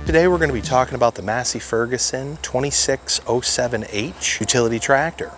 Today we're going to be talking about the Massey Ferguson 2607H utility tractor.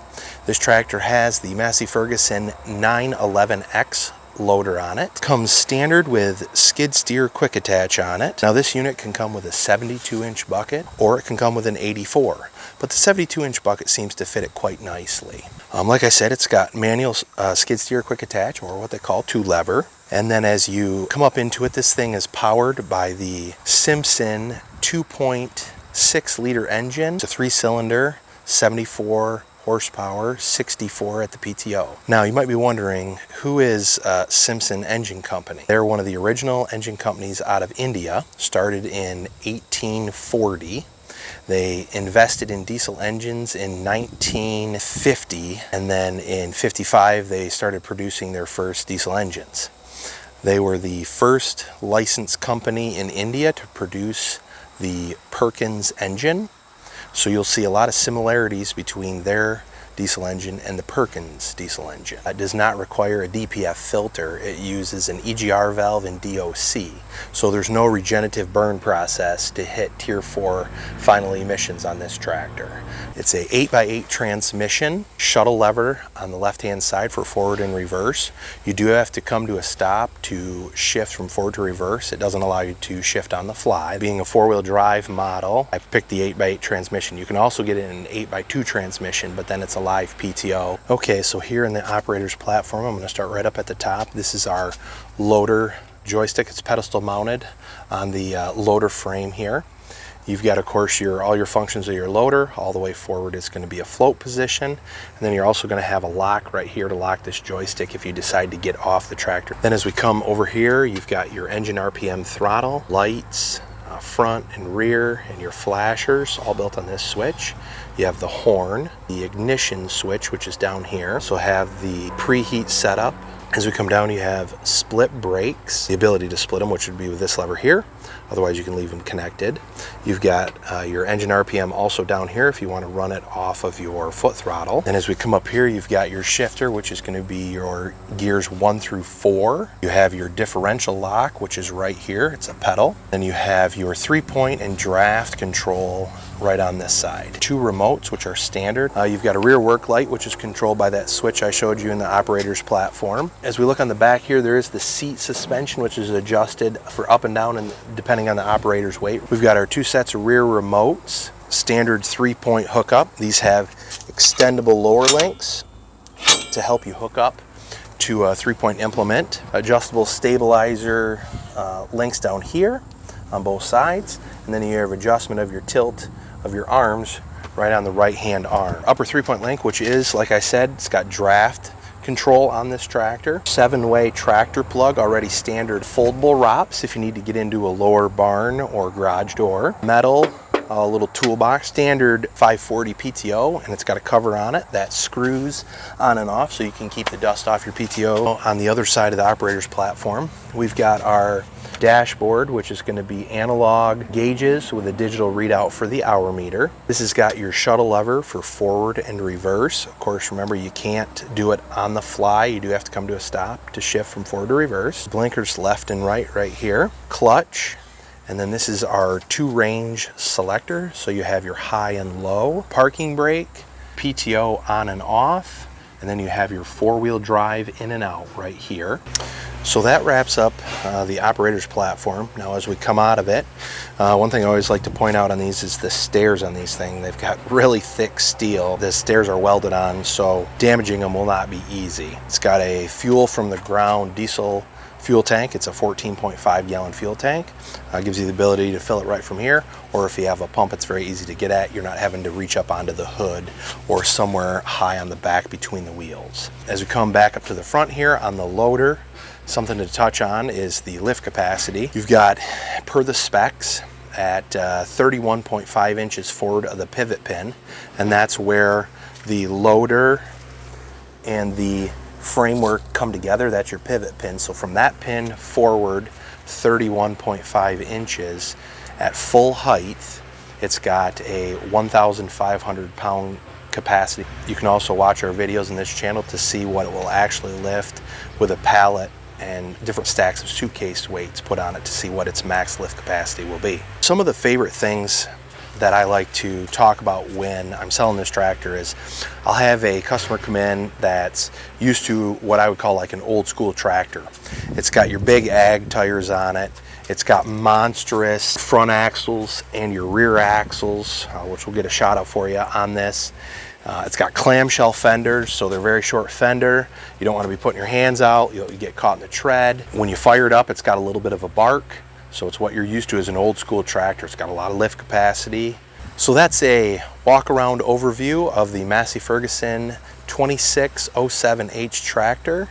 This tractor has the Massey Ferguson 911X loader on it. Comes standard with skid steer quick attach on it. Now this unit can come with a 72-inch bucket or it can come with an 84, but the 72-inch bucket seems to fit it quite nicely. Like I said, it's got manual skid steer quick attach, or what they call two lever. And then as you come up into it, this thing is powered by the Simpson 2.6 liter engine. It's a 3-cylinder, 74 horsepower, 64 at the PTO. Now you might be wondering, who is Simpson Engine Company? They're one of the original engine companies out of India, started in 1840. They invested in diesel engines in 1950, and then in 55 they started producing their first diesel engines. They were the first licensed company in India to produce the Perkins engine. So you'll see a lot of similarities between their diesel engine and the Perkins diesel engine. It does not require a DPF filter. It uses an EGR valve and DOC. So there's no regenerative burn process to hit Tier 4 final emissions on this tractor. It's a 8x8 transmission, shuttle lever on the left-hand side for forward and reverse. You do have to come to a stop to shift from forward to reverse. It doesn't allow you to shift on the fly. Being a four-wheel drive model, I picked the 8x8 transmission. You can also get it in an 8x2 transmission, but then it's a live PTO. Okay, so here in the operator's platform, I'm going to start right up at the top. This is our loader joystick. It's pedestal mounted on the loader frame here. You've got, of course, all your functions of your loader. All the way forward is going to be a float position, and then you're also going to have a lock right here to lock this joystick if you decide to get off the tractor. Then as we come over here, you've got your engine RPM throttle, lights, front and rear, and your flashers all built on this switch. You have the horn, the ignition switch, which is down here. So have the preheat setup. As we come down, you have split brakes, the ability to split them, which would be with this lever here. Otherwise, you can leave them connected. You've got your engine RPM also down here if you want to run it off of your foot throttle. And as we come up here, you've got your shifter, which is going to be your gears 1 through 4. You have your differential lock, which is right here. It's a pedal. Then you have your 3-point and draft control right on this side. 2 remotes, which are standard. You've got a rear work light, which is controlled by that switch I showed you in the operator's platform. As we look on the back here, there is the seat suspension, which is adjusted for up and down and depending on the operator's weight. We've got our 2 sets of rear remotes, standard 3-point hookup. These have extendable lower links to help you hook up to a 3-point implement. Adjustable stabilizer links down here on both sides, and then you have adjustment of your tilt of your arms right on the right hand arm. Upper 3-point link, which is, like I said, it's got draft control on this tractor. 7-way tractor plug, already standard foldable ROPS if you need to get into a lower barn or garage door. Metal, a little toolbox, standard 540 PTO, and it's got a cover on it that screws on and off so you can keep the dust off your PTO. On the other side of the operator's platform, we've got our dashboard, which is going to be analog gauges with a digital readout for the hour meter. This has got your shuttle lever for forward and reverse. Of course, remember, you can't do it on the fly. You do have to come to a stop to shift from forward to reverse. Blinkers left and right here. Clutch. And then this is our 2-range selector. So you have your high and low. Parking brake, PTO on and off. And then you have your 4-wheel drive in and out right here. So that wraps up the operator's platform. Now as we come out of it, one thing I always like to point out on these is the stairs on these things. They've got really thick steel. The stairs are welded on, so damaging them will not be easy. It's got a fuel from the ground diesel fuel tank. It's a 14.5 gallon fuel tank. Gives you the ability to fill it right from here, or if you have a pump, it's very easy to get at. You're not having to reach up onto the hood or somewhere high on the back between the wheels. As we come back up to the front here on the loader, something to touch on is the lift capacity. You've got, per the specs, at 31.5 inches forward of the pivot pin, and that's where the loader and the framework come together. That's your pivot pin. So from that pin forward 31.5 inches at full height, it's got a 1,500 pound capacity. You can also watch our videos in this channel to see what it will actually lift with a pallet and different stacks of suitcase weights put on it to see what its max lift capacity will be. Some of the favorite things that I like to talk about when I'm selling this tractor is I'll have a customer come in that's used to what I would call like an old school tractor. It's got your big ag tires on it. It's got monstrous front axles and your rear axles, which we'll get a shot of for you on this. It's got clamshell fenders, so they're very short fender. You don't want to be putting your hands out, you get caught in the tread. When you fire it up, it's got a little bit of a bark. So it's what you're used to as an old school tractor. It's got a lot of lift capacity. So that's a walk around overview of the Massey Ferguson 2607H tractor.